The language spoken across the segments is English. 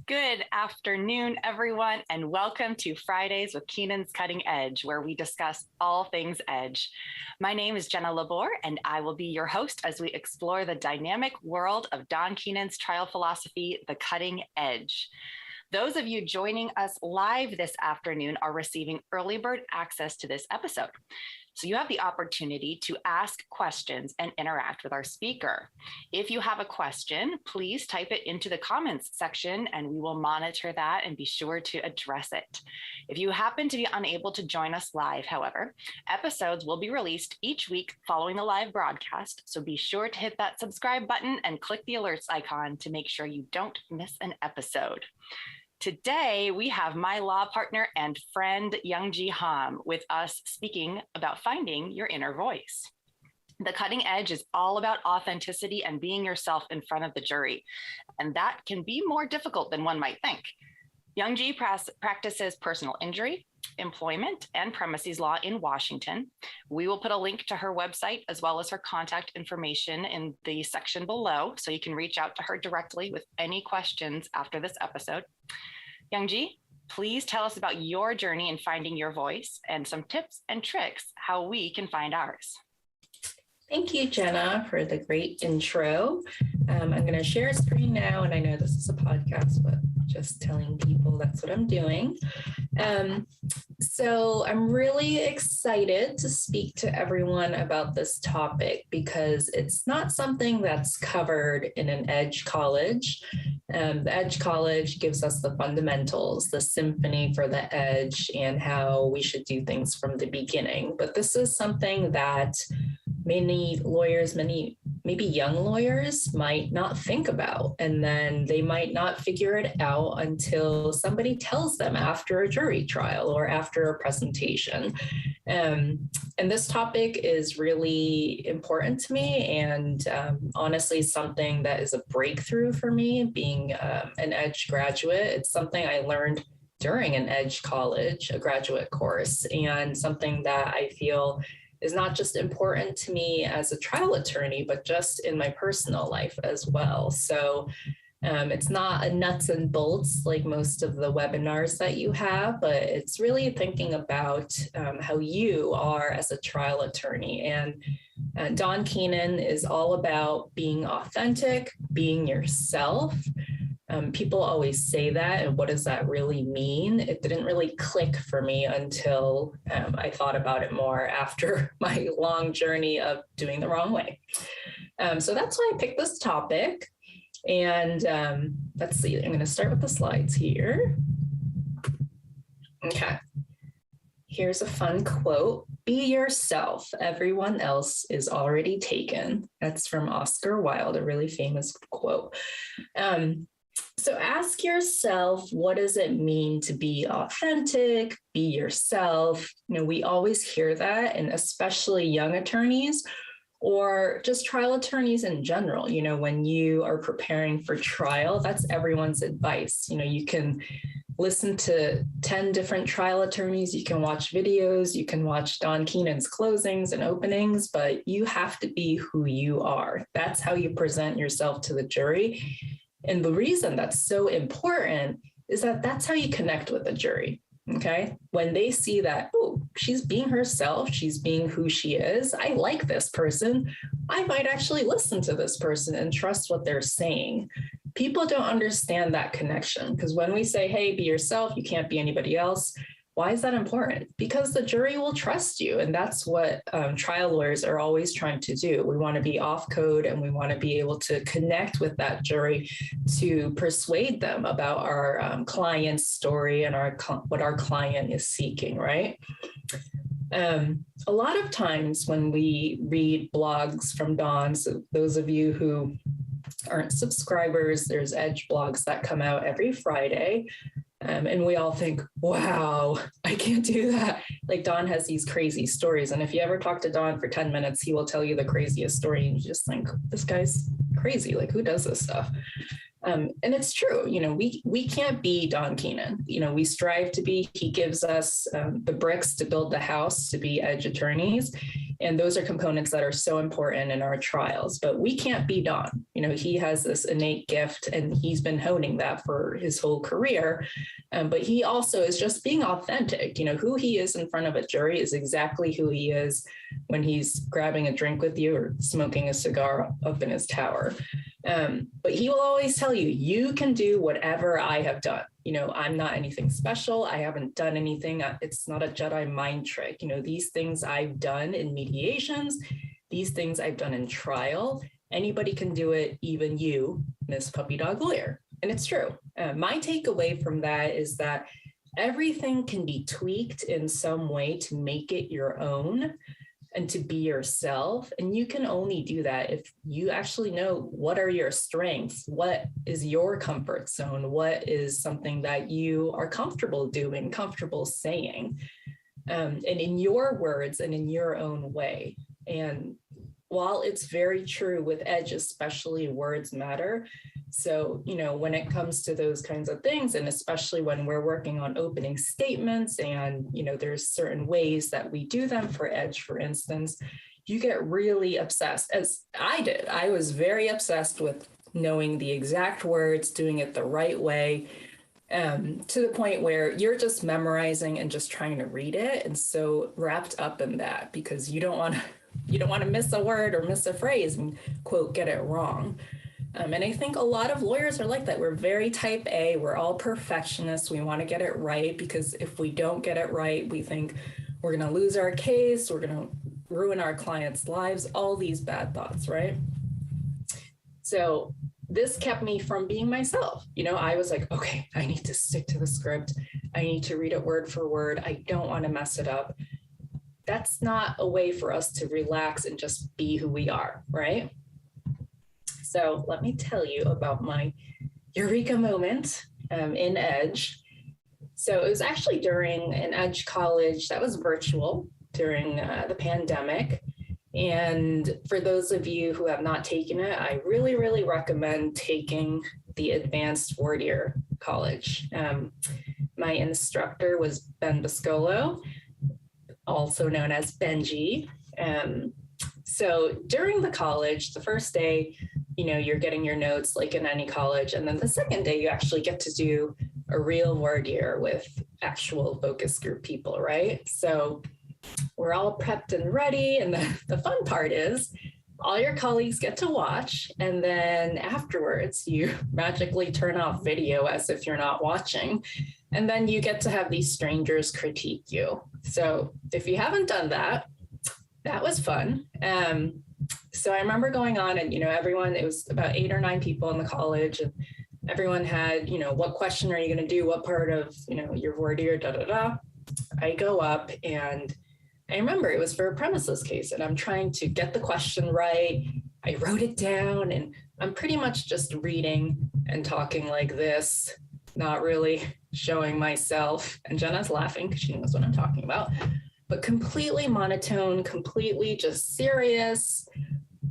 Good afternoon, everyone, and welcome to Fridays with Keenan's Cutting Edge, where we discuss all things edge. My name is Jenna, and I will be your host as we explore the dynamic world of Don Keenan's trial philosophy, The Cutting Edge. Those of you joining us live this afternoon are receiving early bird access to this episode. So you have the opportunity to ask questions and interact with our speaker. If you have a question, please type it into the comments section and we will monitor that and be sure to address it. If you happen to be unable to join us live, however, episodes will be released each week following the live broadcast. So be sure to hit that subscribe button and click the alerts icon to make sure you don't miss an episode. Today, we have my law partner and friend, Youngji Ham, with us speaking about finding your inner voice. The Cutting Edge is all about authenticity and being yourself in front of the jury, and that can be more difficult than one might think. Youngji practices personal injury, employment, and premises law in Washington. We will put a link to her website as well as her contact information in the section below, so you can reach out to her directly with any questions after this episode. Youngji, please tell us about your journey in finding your voice and some tips and tricks how we can find ours. Thank you, Jenna, for the great intro. I'm going to share a screen now, and I know this is a podcast, but just telling people that's what I'm doing. So I'm really excited to speak to everyone about this topic because it's not something that's covered in an Edge college. The Edge college gives us the fundamentals, the symphony for the Edge, and how we should do things from the beginning. But this is something that many lawyers, maybe young lawyers might not think about, and then they might not figure it out until somebody tells them after a jury trial or after a presentation. And this topic is really important to me, and honestly, something that is a breakthrough for me being an Edge graduate. It's something I learned during an Edge college, a graduate course, and something that I feel is not just important to me as a trial attorney, but just in my personal life as well. So it's not a nuts and bolts like most of the webinars that you have, but it's really thinking about how you are as a trial attorney. And Don Keenan is all about being authentic, being yourself. People always say that, and what does that really mean? It didn't really click for me until I thought about it more after my long journey of doing the wrong way. So that's why I picked this topic. And let's see, I'm going to start with the slides here. Okay. Here's a fun quote. Be yourself. Everyone else is already taken. That's from Oscar Wilde, a really famous quote. So ask yourself, what does it mean to be authentic, be yourself? You know, we always hear that, and especially young attorneys or just trial attorneys in general. You know, when you are preparing for trial, that's everyone's advice. You know, you can listen to 10 different trial attorneys, you can watch videos, you can watch Don Keenan's closings and openings, but you have to be who you are. That's how you present yourself to the jury. And the reason that's so important is that that's how you connect with the jury, okay? When they see that, oh, she's being herself, she's being who she is, I like this person, I might actually listen to this person and trust what they're saying. People don't understand that connection because when we say, hey, be yourself, you can't be anybody else, why is that important? Because the jury will trust you. And that's what trial lawyers are always trying to do. We want to be off code and we want to be able to connect with that jury to persuade them about our client's story and what our client is seeking, right? A lot of times when we read blogs from Don, so those of you who aren't subscribers, there's Edge blogs that come out every Friday. And we all think, wow, I can't do that. Like Don has these crazy stories. And if you ever talk to Don for 10 minutes, he will tell you the craziest story. And you just think, this guy's crazy. Like, who does this stuff? And it's true. You know, we can't be Don Keenan. You know, we strive to be. He gives us the bricks to build the house to be Edge attorneys. And those are components that are so important in our trials, but we can't be Don. He has this innate gift and he's been honing that for his whole career. But he also is just being authentic. Who he is in front of a jury is exactly who he is when he's grabbing a drink with you or smoking a cigar up in his tower. But he will always tell you, you can do whatever I have done. I'm not anything special. I haven't done anything. It's not a Jedi mind trick. These things I've done in mediations, these things I've done in trial, anybody can do it, even you, Miss Puppy Dog Lawyer. And it's true. My takeaway from that is that everything can be tweaked in some way to make it your own and to be yourself. And you can only do that if you actually know what are your strengths, what is your comfort zone, what is something that you are comfortable doing, comfortable saying, and in your words and in your own way. And while it's very true with Edge, especially words matter. So, when it comes to those kinds of things, and especially when we're working on opening statements and, there's certain ways that we do them for Edge, for instance, you get really obsessed, as I did. I was very obsessed with knowing the exact words, doing it the right way, to the point where you're just memorizing and just trying to read it. And so wrapped up in that, because you don't want to miss a word or miss a phrase and, quote, get it wrong. And I think a lot of lawyers are like that. We're very type A. We're all perfectionists. We want to get it right, because if we don't get it right, we think we're going to lose our case. We're going to ruin our clients' lives, all these bad thoughts, right? So this kept me from being myself. I was like, okay, I need to stick to the script. I need to read it word for word. I don't want to mess it up. That's not a way for us to relax and just be who we are, right? So let me tell you about my eureka moment in Edge. So it was actually during an Edge college that was virtual during the pandemic. And for those of you who have not taken it, I really, really recommend taking the advanced four-year college. My instructor was Ben Biscolo, also known as Benji. So during the college, the first day, you're getting your notes like in any college. And then the second day, you actually get to do a real word year with actual focus group people, right? So we're all prepped and ready. And the fun part is all your colleagues get to watch. And then afterwards, you magically turn off video as if you're not watching. And then you get to have these strangers critique you. So if you haven't done that, that was fun. So I remember going on and, everyone, it was about 8 or 9 people in the college, and everyone had, what question are you going to do? What part of, your word year, I go up and I remember it was for a premises case, and I'm trying to get the question right. I wrote it down and I'm pretty much just reading and talking like this, not really showing myself. And Jenna's laughing because she knows what I'm talking about, but completely monotone, completely just serious,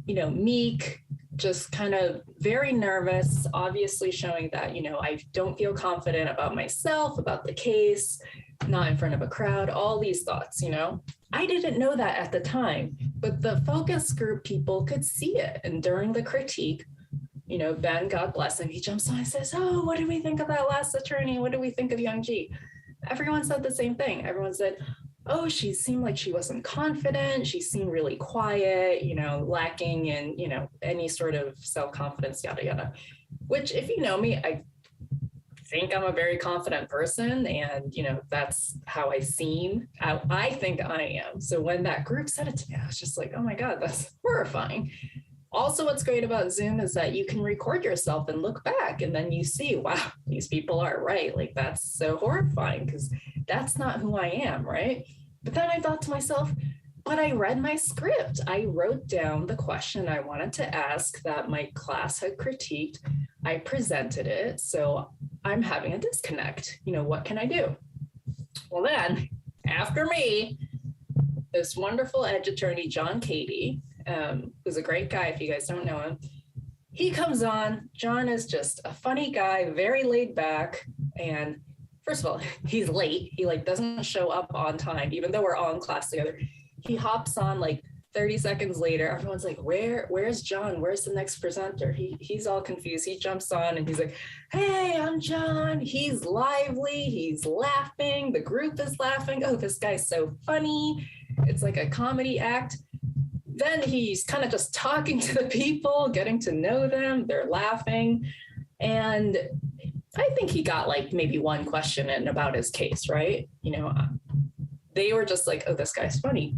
meek, just kind of very nervous, obviously showing that, I don't feel confident about myself, about the case, not in front of a crowd, all these thoughts, I didn't know that at the time, but the focus group people could see it. And during the critique, Ben, God bless him, he jumps on and says, oh, what do we think of that last attorney? What do we think of Young G? Everyone said the same thing. Everyone said, oh, she seemed like she wasn't confident. She seemed really quiet, lacking in, any sort of self-confidence, yada, yada. Which, if you know me, I think I'm a very confident person, and, that's how I seem. I think I am. So when that group said it to me, I was just like, oh my God, that's horrifying. Also, what's great about Zoom is that you can record yourself and look back, and then you see, wow, these people are right. Like, that's so horrifying because that's not who I am, right? But then I thought to myself, but I read my script. I wrote down the question I wanted to ask that my class had critiqued. I presented it. So I'm having a disconnect. What can I do? Well, then after me, this wonderful edge attorney, John Katie, who's a great guy if you guys don't know him, he comes on. John is just a funny guy, very laid back. And first of all, he's late. He doesn't show up on time, even though we're all in class together. He hops on 30 seconds later, everyone's like, where's John? Where's the next presenter? He's all confused. He jumps on and he's like, hey, I'm John. He's lively. He's laughing. The group is laughing. Oh, this guy's so funny. It's like a comedy act. Then he's kind of just talking to the people, getting to know them. They're laughing. And I think he got like maybe one question in about his case, right? They were just like, oh, this guy's funny.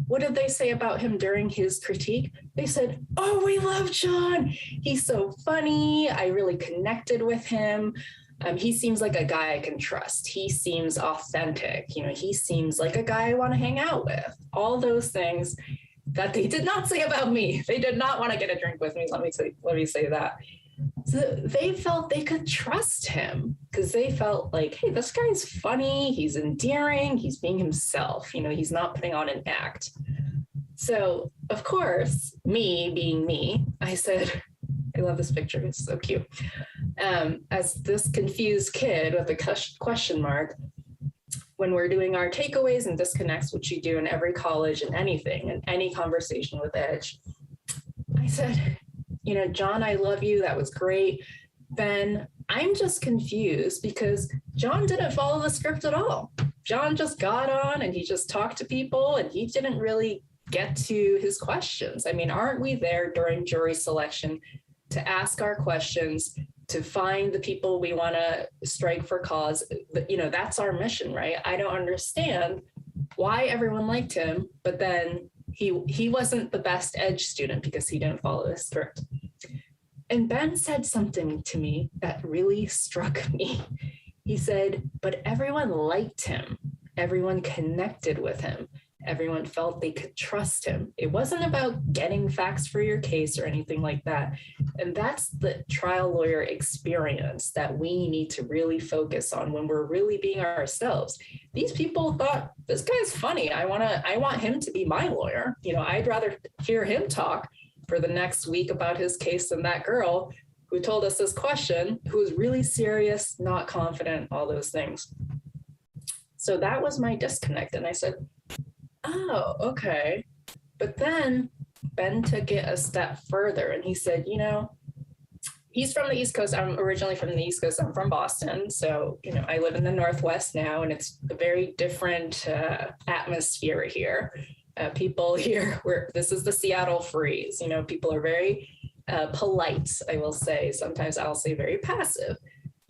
What did they say about him during his critique? They said, oh, we love John. He's so funny. I really connected with him. He seems like a guy I can trust. He seems authentic. He seems like a guy I want to hang out with. All those things that they did not say about me. They did not want to get a drink with me. Let me say that. So they felt they could trust him because they felt like, hey, this guy's funny. He's endearing. He's being himself. He's not putting on an act. So, of course, me being me, I said, I love this picture. It's so cute. As this confused kid with a question mark, when we're doing our takeaways and disconnects, which you do in every college and anything, and any conversation with Edge, I said, John, I love you. That was great. Ben, I'm just confused because John didn't follow the script at all. John just got on and he just talked to people and he didn't really get to his questions. I mean, aren't we there during jury selection to ask our questions, to find the people we want to strike for cause? That's our mission, right? I don't understand why everyone liked him, but then he wasn't the best Edge student because he didn't follow the script. And Ben said something to me that really struck me. He said, but everyone liked him. Everyone connected with him. Everyone felt they could trust him. It wasn't about getting facts for your case or anything like that. And that's the trial lawyer experience that we need to really focus on when we're really being ourselves. These people thought, this guy's funny. I want him to be my lawyer. I'd rather hear him talk for the next week about his case than that girl who told us this question, who was really serious, not confident, all those things. So that was my disconnect. And I said, oh, okay. But then Ben took it a step further and he said, he's from the East Coast. I'm originally from the East Coast. I'm from Boston. So, I live in the Northwest now, and it's a very different atmosphere here. People here, this is the Seattle freeze. People are very polite, I will say. Sometimes I'll say very passive.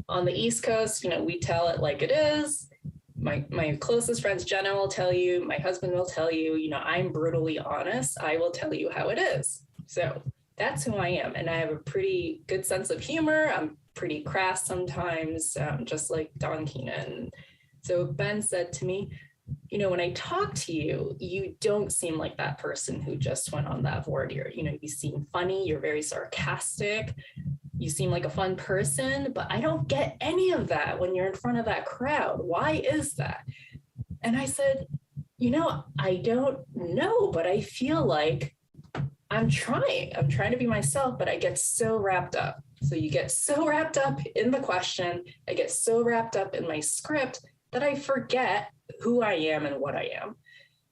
On the East Coast, we tell it like it is. My closest friends, Jenna will tell you, my husband will tell you, I'm brutally honest. I will tell you how it is. So that's who I am. And I have a pretty good sense of humor. I'm pretty crass sometimes, just like Don Keenan. So Ben said to me, when I talk to you, you don't seem like that person who just went on that voir dire. You seem funny. You're very sarcastic. You seem like a fun person, but I don't get any of that when you're in front of that crowd. Why is that? And I said, I don't know, but I feel like I'm trying to be myself, but I get so wrapped up. So you get so wrapped up in the question, I get so wrapped up in my script that I forget who I am and what I am.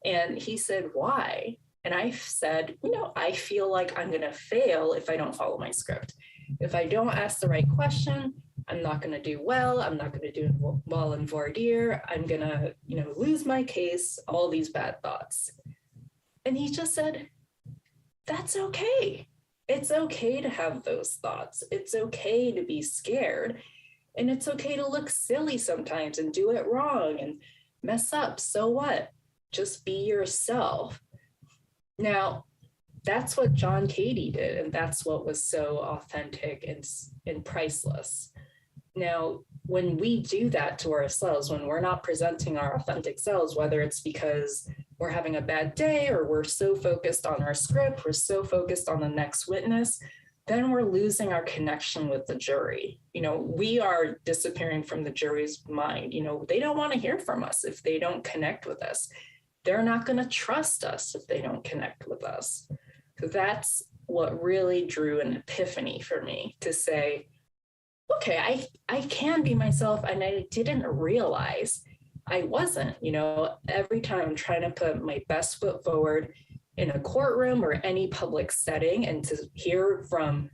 And he said, why? And I said, I feel like I'm going to fail if I don't follow my script. If I don't ask the right question, I'm not going to do well. I'm not going to do well in voir dire. I'm going to, lose my case, all these bad thoughts. And he just said, that's okay. It's okay to have those thoughts. It's okay to be scared. And it's okay to look silly sometimes and do it wrong and mess up. So what? Just be yourself. Now, that's what John Katie did, and that's what was so authentic and priceless. Now, when we do that to ourselves, when we're not presenting our authentic selves, whether it's because we're having a bad day or we're so focused on our script, we're so focused on the next witness, then we're losing our connection with the jury. We are disappearing from the jury's mind. They don't want to hear from us if they don't connect with us. They're not going to trust us if they don't connect with us. So that's what really drew an epiphany for me to say, okay, I can be myself. And I didn't realize I wasn't. Every time I'm trying to put my best foot forward in a courtroom or any public setting, and to hear from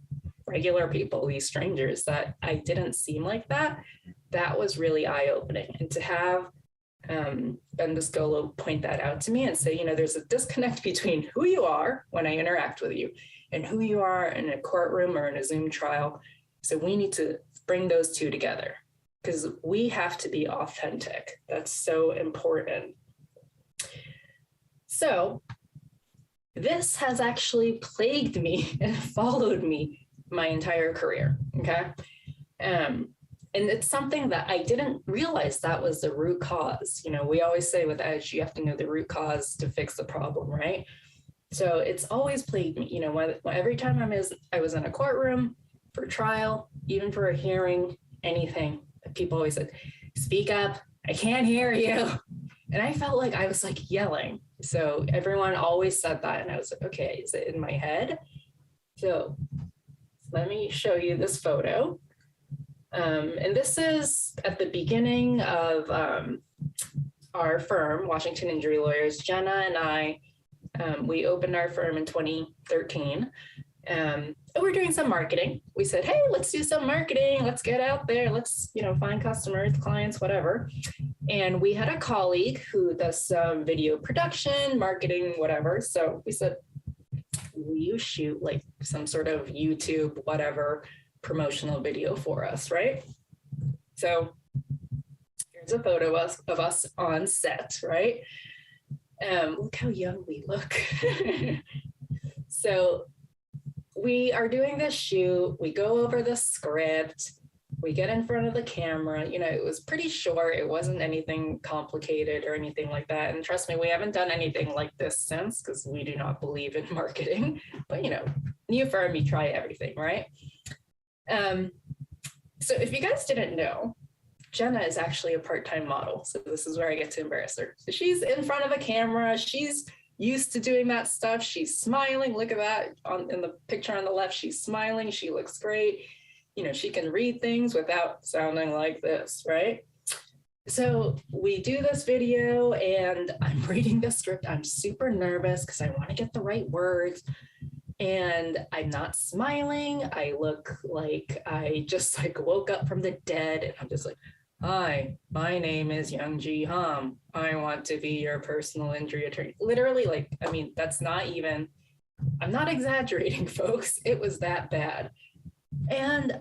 regular people, these strangers, that I didn't seem like that, that was really eye-opening. And to have Ben Biscolo point that out to me and say, there's a disconnect between who you are when I interact with you and who you are in a courtroom or in a Zoom trial. So we need to bring those two together because we have to be authentic. That's so important. So this has actually plagued me and followed me my entire career, okay? And it's something that I didn't realize that was the root cause. We always say with Edge, you have to know the root cause to fix the problem, right? So it's always plagued me, every time I was in a courtroom for trial, even for a hearing, anything, people always said, speak up, I can't hear you. And I felt like I was like yelling. So everyone always said that. And I was like, okay, is it in my head? So let me show you this photo. And this is at the beginning of our firm, Washington Injury Lawyers. Jenna and I, we opened our firm in 2013. And we're doing some marketing. We said, hey, let's do some marketing. Let's get out there. Let's, find customers, clients, whatever. And we had a colleague who does some video production, marketing, whatever. So we said, will you shoot like some sort of YouTube, whatever, promotional video for us, right? So here's a photo of us on set, right? Look how young we look. So we are doing this shoot, we go over the script, we get in front of the camera, it was pretty short, it wasn't anything complicated or anything like that. And trust me, we haven't done anything like this since because we do not believe in marketing, but new firm, you try everything, right? So if you guys didn't know, Jenna is actually a part-time model. So this is where I get to embarrass her. So she's in front of a camera. She's used to doing that stuff. She's smiling. Look at that in the picture on the left. She's smiling. She looks great. She can read things without sounding like this, right? So we do this video and I'm reading the script. I'm super nervous because I want to get the right words. And I'm not smiling. I look like I just woke up from the dead. And I'm just like, hi, my name is Young Ji Ham. I want to be your personal injury attorney. Literally, that's not even, I'm not exaggerating, folks. It was that bad. And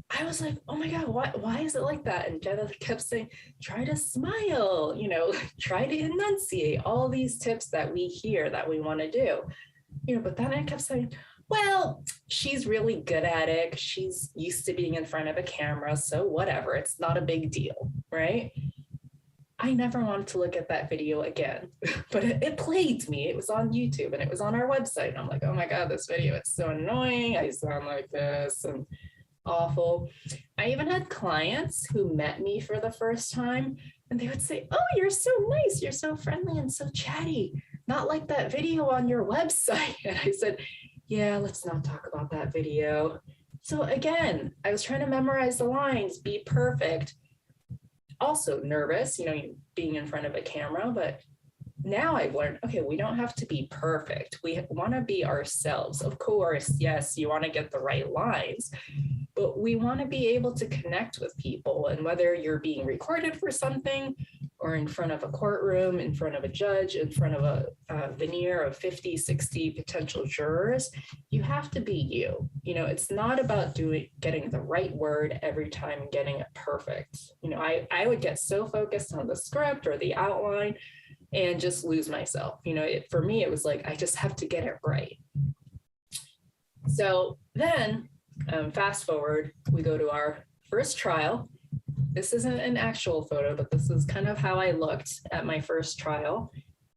I was like, oh my God, why is it like that? And Jenna kept saying, try to smile, try to enunciate, all these tips that we hear that we want to do. But then I kept saying, well, she's really good at it. She's used to being in front of a camera. So whatever, it's not a big deal, right? I never wanted to look at that video again, but it plagued me. It was on YouTube and it was on our website. And I'm like, oh my God, this video, it's so annoying. I sound like this and awful. I even had clients who met me for the first time and they would say, oh, you're so nice. You're so friendly and so chatty. Not like that video on your website. And I said, yeah, let's not talk about that video. So again, I was trying to memorize the lines, be perfect. Also nervous, being in front of a camera, but now I've learned, okay, we don't have to be perfect. We want to be ourselves. Of course, yes, you want to get the right lines, but we want to be able to connect with people. And whether you're being recorded for something or in front of a courtroom, in front of a judge, in front of a veneer of 50, 60 potential jurors, you have to be you. It's not about getting the right word every time and getting it perfect. I would get so focused on the script or the outline and just lose myself. For me, it was like, I just have to get it right. So then fast forward, we go to our first trial. This isn't an actual photo, but this is kind of how I looked at my first trial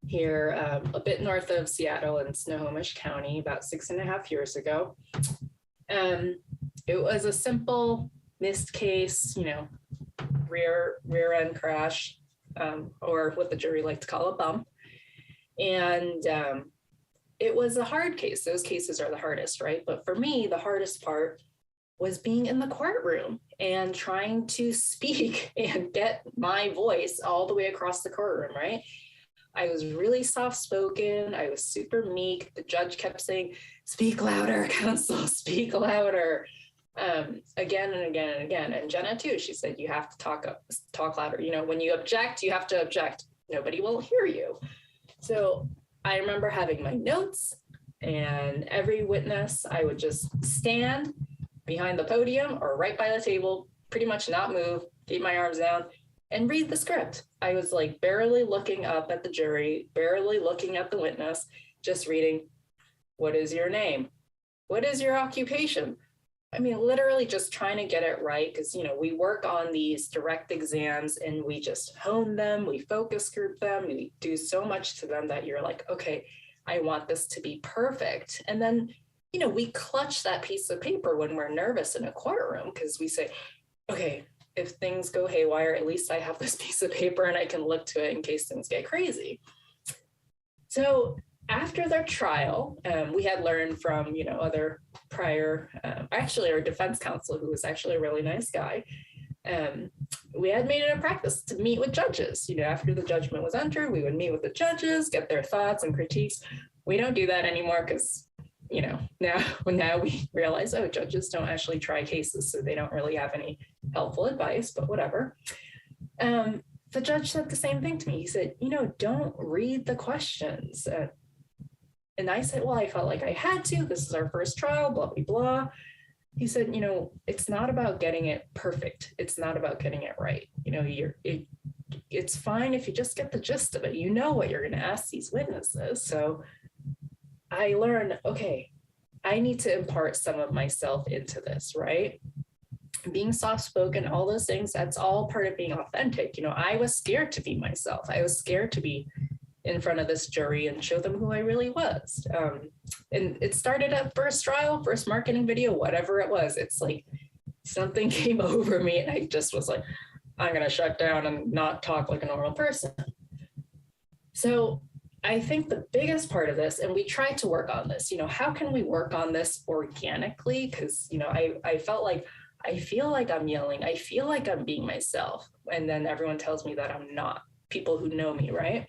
here, a bit north of Seattle in Snohomish County, about 6.5 years ago. It was a simple missed case, rear end crash, or what the jury liked to call a bump. And it was a hard case. Those cases are the hardest, right? But for me, the hardest part was being in the courtroom and trying to speak and get my voice all the way across the courtroom, right? I was really soft-spoken. I was super meek. The judge kept saying, speak louder, counsel, speak louder. Again and again and again. And Jenna too, she said, you have to talk louder. You know, when you object, you have to object. Nobody will hear you. So I remember having my notes, and every witness, I would just stand behind the podium or right by the table, pretty much not move, keep my arms down, and read the script. I was like barely looking up at the jury, barely looking at the witness, just reading, what is your name? What is your occupation? I mean, literally just trying to get it right, because, you know, we work on these direct exams and we just hone them, we focus group them, we do so much to them that you're like, okay, I want this to be perfect. And then, you know, we clutch that piece of paper when we're nervous in a courtroom, because we say, okay, if things go haywire, at least I have this piece of paper and I can look to it in case things get crazy. So after their trial, we had learned from, you know, other prior, actually our defense counsel, who was actually a really nice guy, we had made it a practice to meet with judges. You know, after the judgment was entered, we would meet with the judges, get their thoughts and critiques. We don't do that anymore because, you know, now we realize, oh, judges don't actually try cases, so they don't really have any helpful advice, but whatever. The judge said the same thing to me. He said, you know, don't read the questions. And I said, well, I felt like I had to. This is our first trial, blah, blah, blah. He said, you know, it's not about getting it perfect. It's not about getting it right. You know, it's fine if you just get the gist of it. You know what you're going to ask these witnesses. So I learned, okay, I need to impart some of myself into this, right? Being soft-spoken, all those things, that's all part of being authentic. You know, I was scared to be myself. I was scared to be in front of this jury and show them who I really was. And it started at first trial, first marketing video, whatever it was. It's like something came over me and I just was like, I'm going to shut down and not talk like a normal person. So I think the biggest part of this, and we tried to work on this, you know, how can we work on this organically? Because, you know, I felt like, I feel like I'm yelling. I feel like I'm being myself. And then everyone tells me that I'm not, people who know me, right?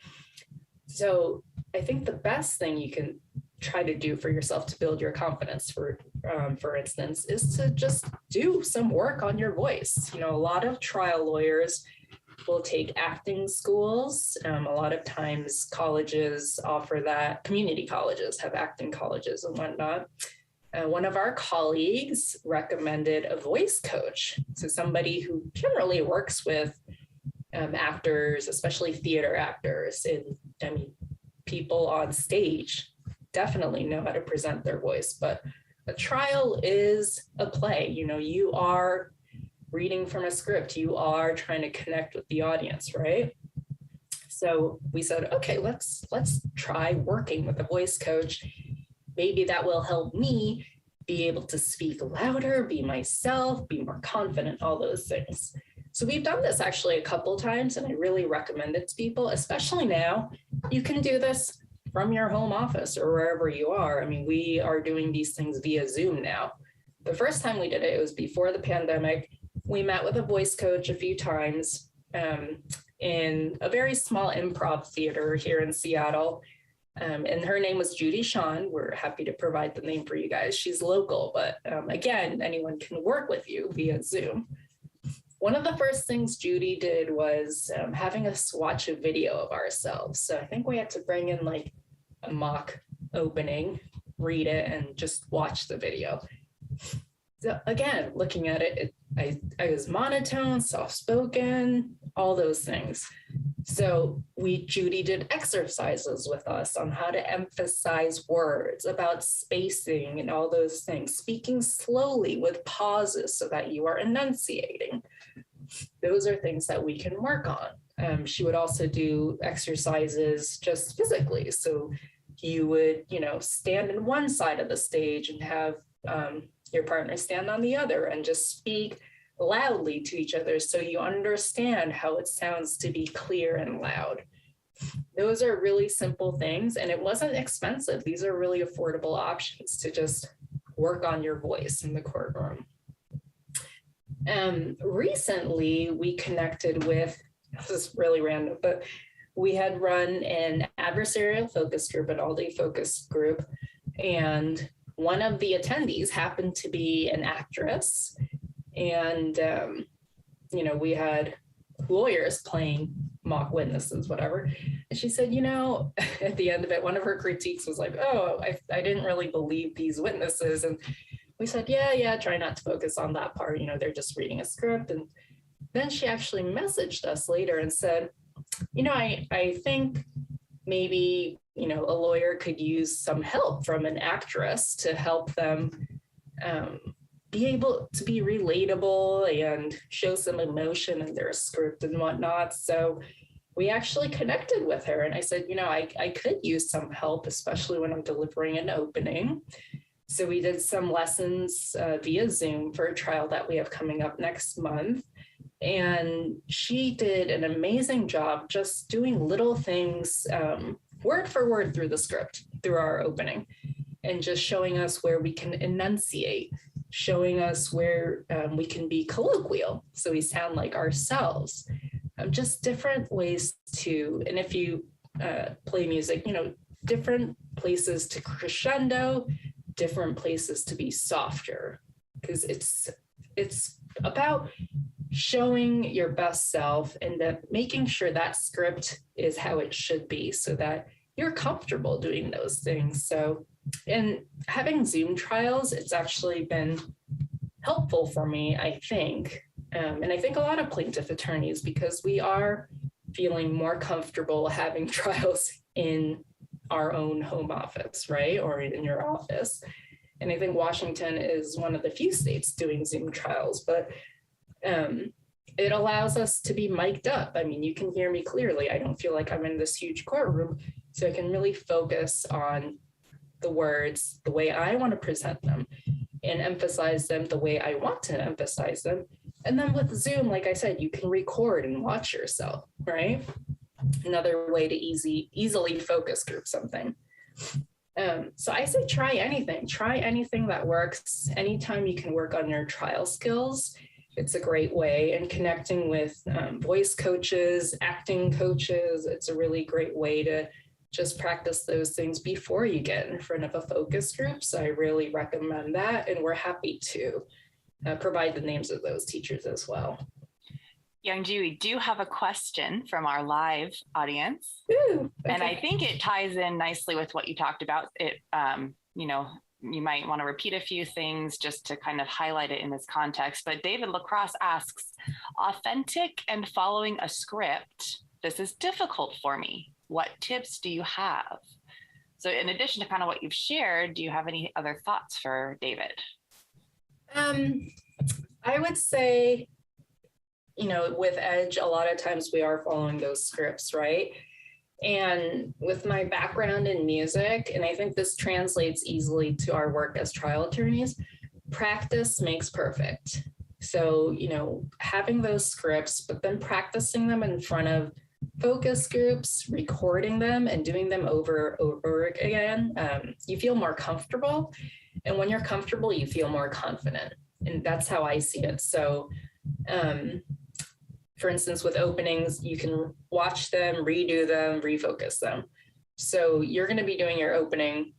So I think the best thing you can try to do for yourself to build your confidence, for instance, is to just do some work on your voice. You know, a lot of trial lawyers will take acting schools. A lot of times colleges offer that. Community colleges have acting colleges and whatnot. One of our colleagues recommended a voice coach. So somebody who generally works with actors, especially theater actors, and I mean, people on stage definitely know how to present their voice, but a trial is a play. You know, you are reading from a script, you are trying to connect with the audience, right? So we said, okay, let's try working with a voice coach. Maybe that will help me be able to speak louder, be myself, be more confident, all those things. So we've done this actually a couple times, and I really recommend it to people, especially now. You can do this from your home office or wherever you are. I mean, we are doing these things via Zoom now. The first time we did it, it was before the pandemic. We met with a voice coach a few times in a very small improv theater here in Seattle. And her name was Judy Sean. We're happy to provide the name for you guys. She's local, but again, anyone can work with you via Zoom. One of the first things Judy did was having us watch a video of ourselves. So I think we had to bring in like a mock opening, read it, and just watch the video. So again, looking at it, I was monotone, soft-spoken, all those things. So Judy did exercises with us on how to emphasize words, about spacing and all those things, speaking slowly with pauses so that you are enunciating. Those are things that we can work on. She would also do exercises just physically. So you would, you know, stand in one side of the stage and have your partner stand on the other and just speak loudly to each other so you understand how it sounds to be clear and loud. Those are really simple things, and it wasn't expensive. These are really affordable options to just work on your voice in the courtroom. Recently, we connected with, this is really random, but we had run an adversarial focus group, an all-day focus group, and one of the attendees happened to be an actress. And, we had lawyers playing mock witnesses, whatever. And she said, at the end of it, one of her critiques was like, oh, I didn't really believe these witnesses. And we said, yeah, try not to focus on that part. They're just reading a script. And then she actually messaged us later and said, I think maybe, a lawyer could use some help from an actress to help them be able to be relatable and show some emotion in their script and whatnot. So we actually connected with her. And I said, I could use some help, especially when I'm delivering an opening. So we did some lessons via Zoom for a trial that we have coming up next month. And she did an amazing job just doing little things word for word through the script, through our opening, and just showing us where we can enunciate, showing us where we can be colloquial, so we sound like ourselves. Just different ways to, and if you play music, different places to crescendo, different places to be softer, because it's about showing your best self and then making sure that script is how it should be so that you're comfortable doing those things. So in having Zoom trials, it's actually been helpful for me, I think. And I think a lot of plaintiff attorneys, because we are feeling more comfortable having trials in our own home office, right? Or in your office. And I think Washington is one of the few states doing Zoom trials, but it allows us to be mic'd up. I mean, you can hear me clearly. I don't feel like I'm in this huge courtroom, so I can really focus on the words the way I want to present them and emphasize them the way I want to emphasize them. And then with Zoom, like I said, you can record and watch yourself, right? Another way to easily focus group something. So I say try anything that works. Anytime you can work on your trial skills, it's a great way. And connecting with voice coaches, acting coaches, it's a really great way to just practice those things before you get in front of a focus group. So I really recommend that. And we're happy to provide the names of those teachers as well. Youngji, we do have a question from our live audience. Ooh, okay. And I think it ties in nicely with what you talked about. It, you might want to repeat a few things just to kind of highlight it in this context. But David Lacrosse asks, authentic and following a script, this is difficult for me. What tips do you have? So in addition to kind of what you've shared, do you have any other thoughts for David? I would say, with Edge, a lot of times we are following those scripts, right? And with my background in music, and I think this translates easily to our work as trial attorneys, practice makes perfect. So, having those scripts, but then practicing them in front of focus groups, recording them and doing them over again, you feel more comfortable. And when you're comfortable, you feel more confident. And that's how I see it. So, for instance, with openings, you can watch them, redo them, refocus them. So you're going to be doing your opening,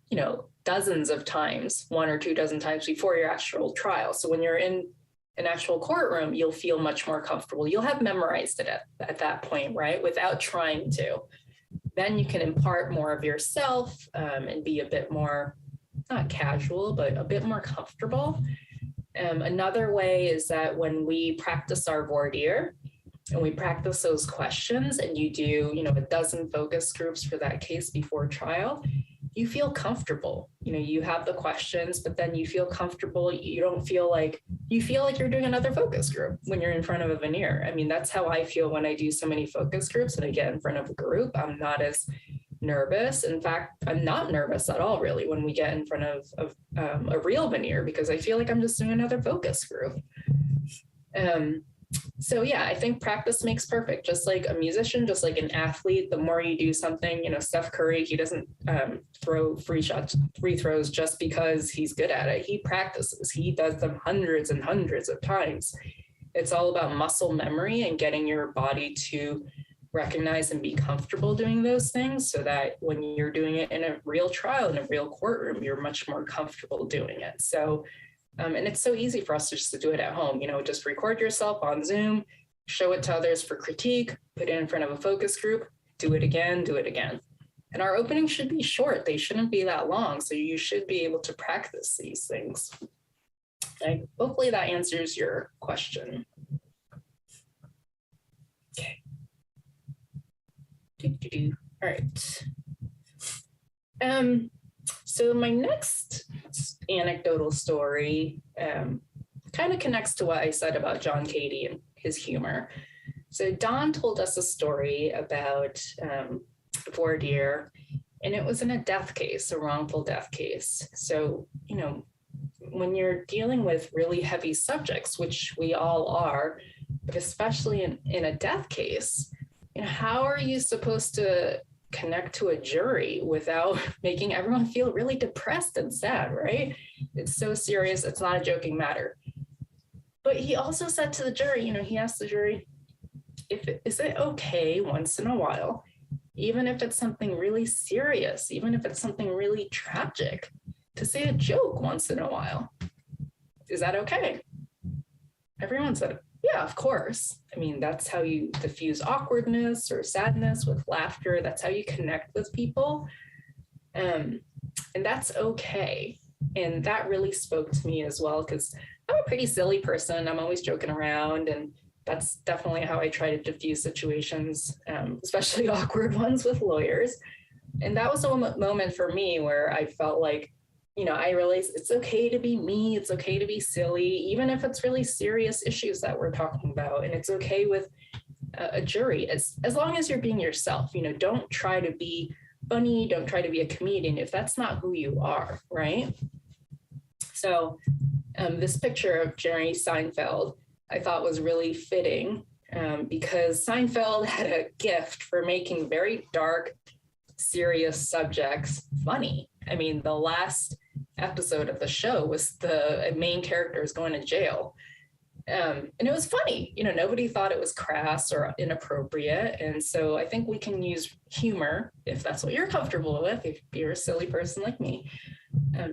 dozens of times, 1 or 2 dozen times before your actual trial. So when you're in an actual courtroom, you'll feel much more comfortable. You'll have memorized it at that point, right? Without trying to. Then you can impart more of yourself and be a bit more, not casual, but a bit more comfortable. Another way is that when we practice our voir dire, and we practice those questions and you do, a dozen focus groups for that case before trial, you feel comfortable. You have the questions, but then you feel comfortable. You don't feel like, you're doing another focus group when you're in front of a veneer. I mean, that's how I feel when I do so many focus groups and I get in front of a group. I'm not as nervous. In fact, I'm not nervous at all, really, when we get in front of a real veneer, because I feel like I'm just doing another focus group. So yeah, I think practice makes perfect. Just like a musician, just like an athlete, the more you do something, Steph Curry, he doesn't throw free throws just because he's good at it. He practices. He does them hundreds and hundreds of times. It's all about muscle memory and getting your body to recognize and be comfortable doing those things so that when you're doing it in a real trial, in a real courtroom, you're much more comfortable doing it. So, and it's so easy for us just to do it at home, just record yourself on Zoom, show it to others for critique, put it in front of a focus group, do it again, do it again. And our openings should be short. They shouldn't be that long. So you should be able to practice these things. Okay. Hopefully that answers your question. Okay. All right. So my next anecdotal story kind of connects to what I said about John Cady and his humor. So Don told us a story about voir dire, and it was in a death case, a wrongful death case. So, when you're dealing with really heavy subjects, which we all are, but especially in a death case, how are you supposed to connect to a jury without making everyone feel really depressed and sad, right? It's so serious. It's not a joking matter. But he also said to the jury, he asked the jury, is it okay once in a while, even if it's something really serious, even if it's something really tragic, to say a joke once in a while? Is that okay? Everyone said, yeah, of course. I mean, that's how you diffuse awkwardness or sadness with laughter. That's how you connect with people. And that's okay. And that really spoke to me as well, because I'm a pretty silly person. I'm always joking around, and that's definitely how I try to diffuse situations, especially awkward ones with lawyers. And that was a moment for me where I felt like, I realized it's okay to be me. It's okay to be silly, even if it's really serious issues that we're talking about. And it's okay with a jury, as long as you're being yourself. Don't try to be funny. Don't try to be a comedian if that's not who you are, right? So this picture of Jerry Seinfeld, I thought was really fitting because Seinfeld had a gift for making very dark, serious subjects funny. I mean, the last episode of the show was the main character is going to jail. And it was funny. Nobody thought it was crass or inappropriate. And so I think we can use humor, if that's what you're comfortable with, if you're a silly person like me.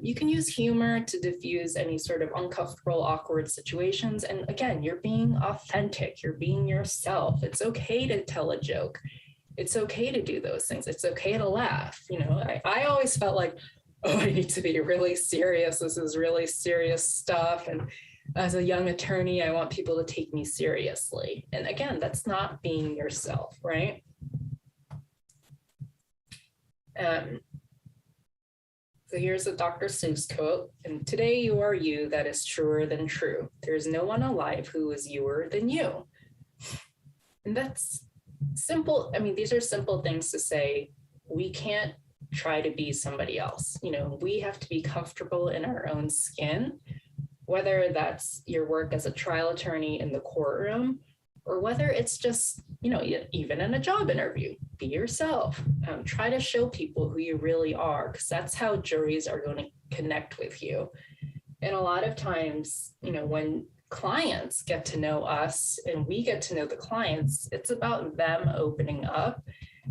You can use humor to diffuse any sort of uncomfortable, awkward situations. And again, you're being authentic. You're being yourself. It's okay to tell a joke. It's okay to do those things. It's okay to laugh. I always felt like, oh, I need to be really serious. This is really serious stuff. And as a young attorney, I want people to take me seriously. And again, that's not being yourself, right? So here's a Dr. Seuss quote. And today you are you, that is truer than true. There's no one alive who is youer than you. And that's simple. I mean, these are simple things to say. We can't try to be somebody else. We have to be comfortable in our own skin, whether that's your work as a trial attorney in the courtroom, or whether it's just, even in a job interview, be yourself. Try to show people who you really are, because that's how juries are going to connect with you. And a lot of times, when clients get to know us and we get to know the clients, it's about them opening up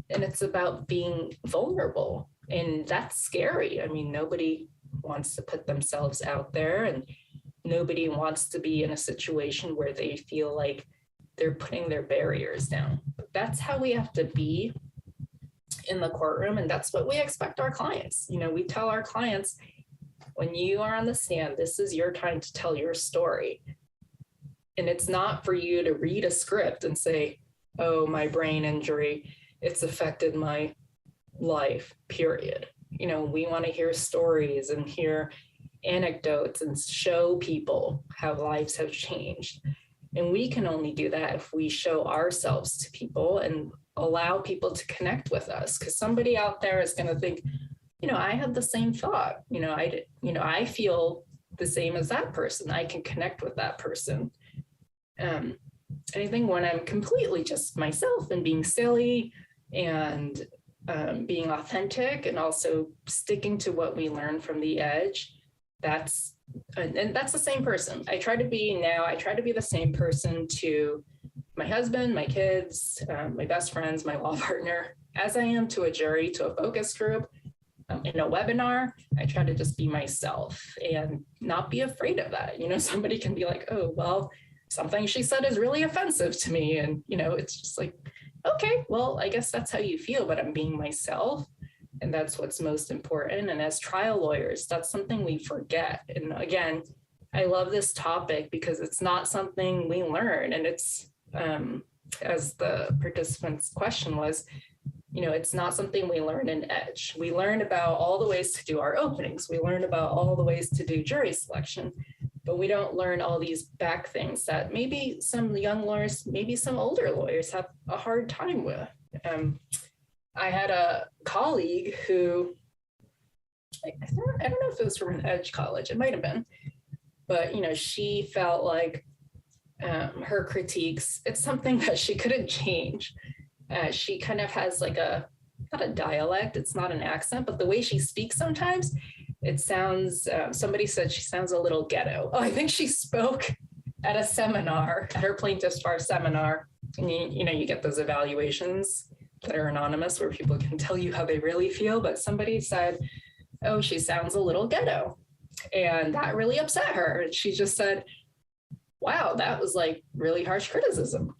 and it's about being vulnerable. And that's scary. I mean, nobody wants to put themselves out there, and nobody wants to be in a situation where they feel like they're putting their barriers down. But that's how we have to be in the courtroom. And that's what we expect our clients. We tell our clients, when you are on the stand, this is your time to tell your story. And it's not for you to read a script and say, oh, my brain injury, it's affected my life, period. We want to hear stories and hear anecdotes and show people how lives have changed. And we can only do that if we show ourselves to people and allow people to connect with us, because somebody out there is going to think, I had the same thought. I feel the same as that person. I can connect with that person. I think when I'm completely just myself and being silly and being authentic and also sticking to what we learned from the edge, that's the same person. I try to be the same person to my husband, my kids, my best friends, my law partner, as I am to a jury, to a focus group, in a webinar. I try to just be myself and not be afraid of that. Somebody can be like, oh, well, something she said is really offensive to me. And, it's just like, okay, well, I guess that's how you feel, but I'm being myself. And that's what's most important. And as trial lawyers, that's something we forget. And again, I love this topic because it's not something we learn. And it's, as the participant's question was, it's not something we learn in Edge. We learn about all the ways to do our openings. We learn about all the ways to do jury selection, but we don't learn all these back things that maybe some young lawyers, maybe some older lawyers have a hard time with. I had a colleague who, I don't know if it was from an Edge college, it might have been, but she felt like her critiques, it's something that she couldn't change. She kind of has like not a dialect, it's not an accent, but the way she speaks sometimes, it sounds, somebody said she sounds a little ghetto. Oh, I think she spoke at a seminar, at her plaintiff's bar seminar, and you get those evaluations that are anonymous where people can tell you how they really feel, but somebody said, oh, she sounds a little ghetto. And that really upset her. And she just said, wow, that was like really harsh criticism.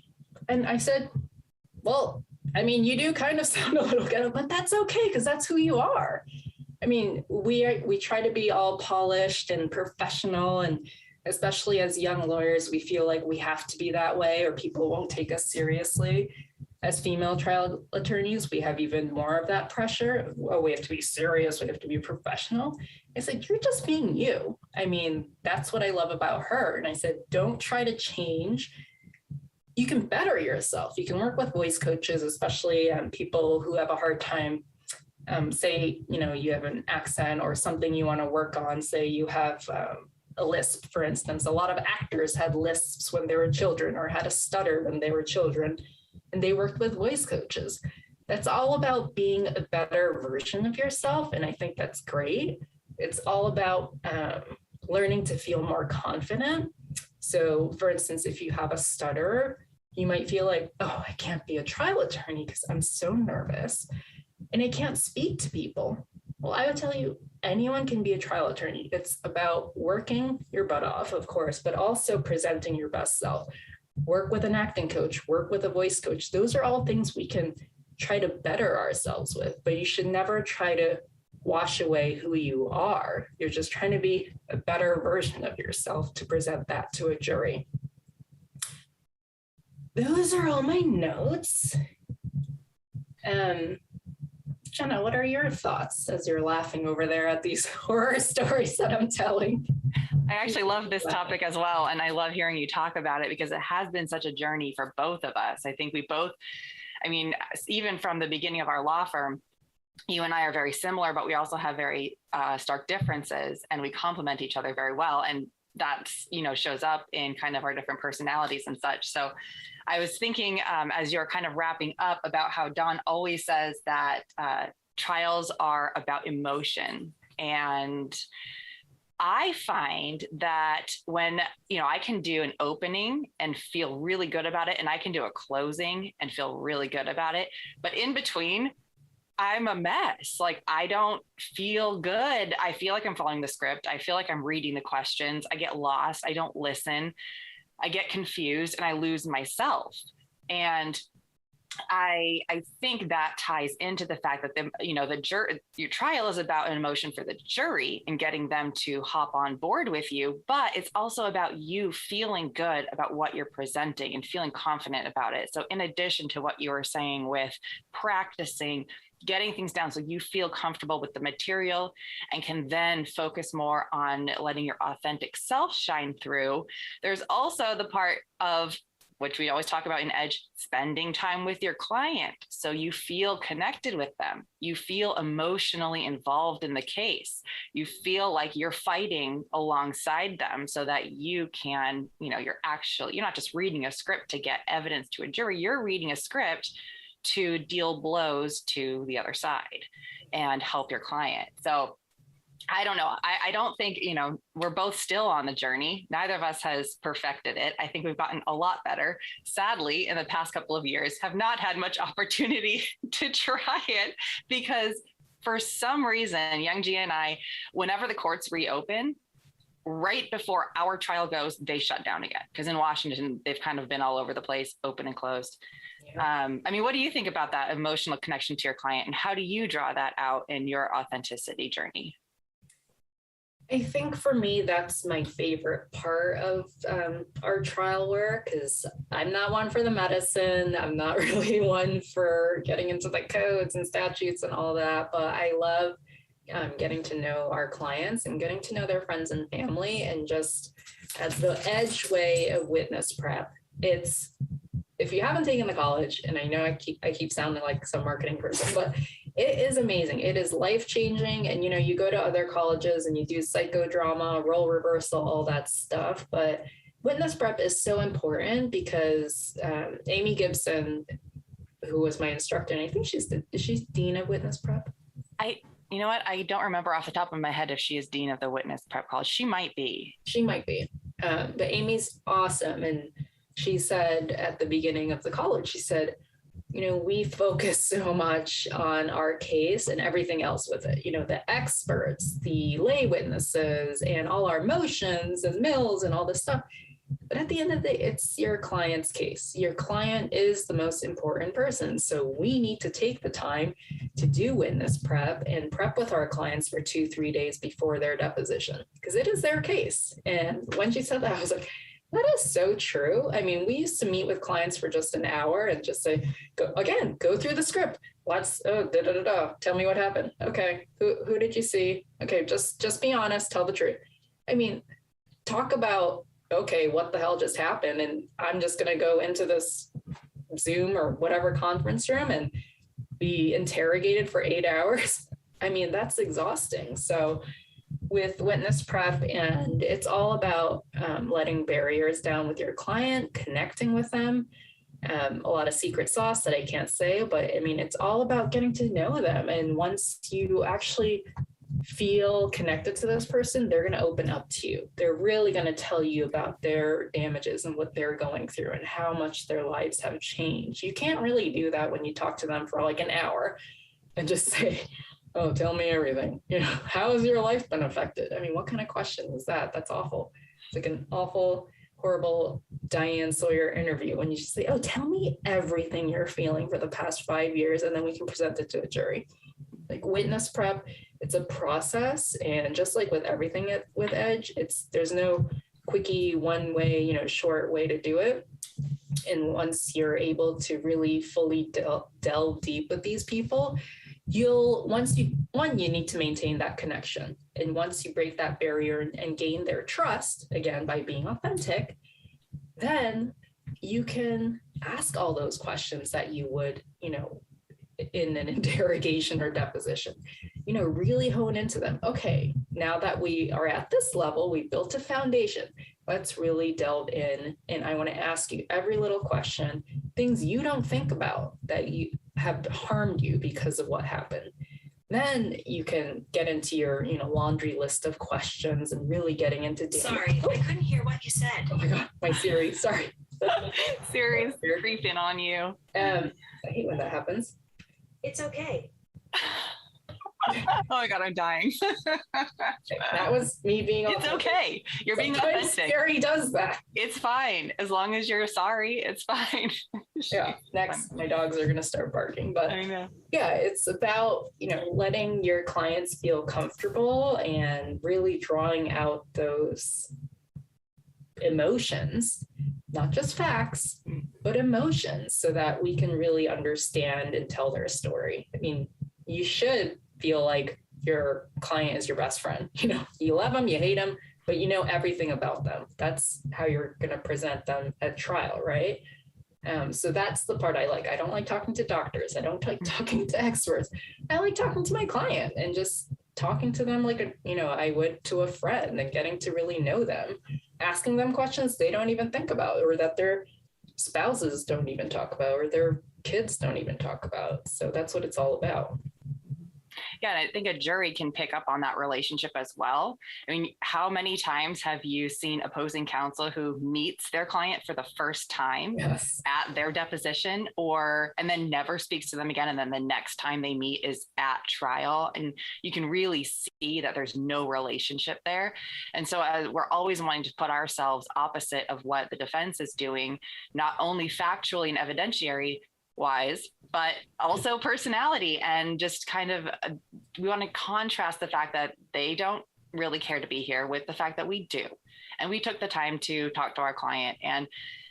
And I said, well, I mean, you do kind of sound a little ghetto, but that's okay because that's who you are. I mean, we try to be all polished and professional, and especially as young lawyers, we feel like we have to be that way or people won't take us seriously. As female trial attorneys, we have even more of that pressure. Oh, we have to be serious, we have to be professional. I said, you're just being you. I mean, that's what I love about her. And I said, don't try to change. You can better yourself. You can work with voice coaches, especially people who have a hard time. Say, you have an accent or something you want to work on. Say you have a lisp, for instance. A lot of actors had lisps when they were children or had a stutter when they were children, and they worked with voice coaches. That's all about being a better version of yourself. And I think that's great. It's all about learning to feel more confident. So for instance, if you have a stutter, you might feel like, oh, I can't be a trial attorney because I'm so nervous and I can't speak to people. Well, I would tell you, anyone can be a trial attorney. It's about working your butt off, of course, but also presenting your best self. Work with an acting coach, work with a voice coach. Those are all things we can try to better ourselves with, but you should never try to wash away who you are. You're just trying to be a better version of yourself to present that to a jury. Those are all my notes. Jenna, what are your thoughts as you're laughing over there at these horror stories that I'm telling? I actually love this topic as well. And I love hearing you talk about it because it has been such a journey for both of us. I think we both, even from the beginning of our law firm, you and I are very similar, but we also have very stark differences and we complement each other very well. And that's, shows up in kind of our different personalities and such. So I was thinking as you're kind of wrapping up about how Dawn always says that trials are about emotion. And I find that when, I can do an opening and feel really good about it, and I can do a closing and feel really good about it, but in between, I'm a mess. Like, I don't feel good. I feel like I'm following the script. I feel like I'm reading the questions. I get lost. I don't listen. I get confused and I lose myself. And I think that ties into the fact that your trial is about an emotion for the jury and getting them to hop on board with you, but it's also about you feeling good about what you're presenting and feeling confident about it. So in addition to what you were saying with practicing, getting things down so you feel comfortable with the material and can then focus more on letting your authentic self shine through, there's also the part of, which we always talk about in Edge, spending time with your client so you feel connected with them. You feel emotionally involved in the case. You feel like you're fighting alongside them so that you can, you're not just reading a script to get evidence to a jury, you're reading a script to deal blows to the other side and help your client. So I don't know. I don't think, we're both still on the journey. Neither of us has perfected it. I think we've gotten a lot better. Sadly, in the past couple of years, have not had much opportunity to try it because for some reason, Young Gia and I, whenever the courts reopen, right before our trial goes, they shut down again. Because in Washington, they've kind of been all over the place, open and closed. Yeah. What do you think about that emotional connection to your client, and how do you draw that out in your authenticity journey? I think for me, that's my favorite part of our trial work, is I'm not one for the medicine. I'm not really one for getting into the codes and statutes and all that, but I love getting to know our clients and getting to know their friends and family. And just as the edge way of witness prep, it's, if you haven't taken the college, and I know I keep sounding like some marketing person, but it is amazing. It is life-changing. And, you go to other colleges and you do psychodrama, role reversal, all that stuff. But witness prep is so important because Amy Gibson, who was my instructor, and I think she's dean of witness prep. You know what? I don't remember off the top of my head if she is dean of the witness prep college. She might be. But Amy's awesome. And she said at the beginning of the college, she said, we focus so much on our case and everything else with it, the experts, the lay witnesses, and all our motions and mills and all this stuff. But at the end of the day, it's your client's case. Your client is the most important person. So we need to take the time to do witness prep and prep with our clients for 2-3 days before their deposition, because it is their case. And when she said that, I was like, that is so true. I mean, we used to meet with clients for just an hour and just say, go through the script. Tell me what happened. Okay, who did you see? Okay, just be honest, tell the truth. I mean, talk about, okay, what the hell just happened? And I'm just gonna go into this Zoom or whatever conference room and be interrogated for 8 hours. I mean, that's exhausting. So with witness prep, and it's all about letting barriers down with your client, connecting with them. A lot of secret sauce that I can't say, but I mean, it's all about getting to know them. And once you actually feel connected to this person, they're going to open up to you. They're really going to tell you about their damages and what they're going through and how much their lives have changed. You can't really do that when you talk to them for like an hour and just say, oh, tell me everything. How has your life been affected? I mean, what kind of question is that? That's awful. It's like an awful, horrible Diane Sawyer interview when you just say, oh, tell me everything you're feeling for the past 5 years, and then we can present it to a jury. Like witness prep, it's a process. And just like with everything with Edge, there's no quickie, one way, short way to do it. And once you're able to really fully delve deep with these people, you need to maintain that connection. And once you break that barrier and gain their trust, again, by being authentic, then you can ask all those questions that you would, in an interrogation or deposition, really hone into them. Okay, now that we are at this level, we built a foundation. Let's really delve in. And I want to ask you every little question, things you don't think about that you have harmed you because of what happened. Then you can get into your, laundry list of questions and really getting into. Sorry, I couldn't hear what you said. Oh my God, my Siri, sorry. Siri's creeping on you. I hate when that happens. It's okay. Oh my God, I'm dying. That was me being It's okay. You're being authentic. Siri does that. It's fine. As long as you're sorry, it's fine. Yeah. Next, my dogs are going to start barking. But I know. Yeah, it's about, letting your clients feel comfortable and really drawing out those emotions, not just facts, but emotions, so that we can really understand and tell their story. I mean, you should feel like your client is your best friend. You love them, you hate them, but you know everything about them. That's how you're going to present them at trial, right? So that's the part I like. I don't like talking to doctors. I don't like talking to experts. I like talking to my client and just talking to them like I would to a friend, and getting to really know them, asking them questions they don't even think about, or that their spouses don't even talk about, or their kids don't even talk about. So that's what it's all about. Yeah, and I think a jury can pick up on that relationship as well. I mean, how many times have you seen opposing counsel who meets their client for the first time Yes. at their deposition and then never speaks to them again, and then the next time they meet is at trial, and you can really see that there's no relationship there. And so we're always wanting to put ourselves opposite of what the defense is doing, not only factually and evidentiary wise, but also personality, and just kind of we want to contrast the fact that they don't really care to be here with the fact that we do, and we took the time to talk to our client, and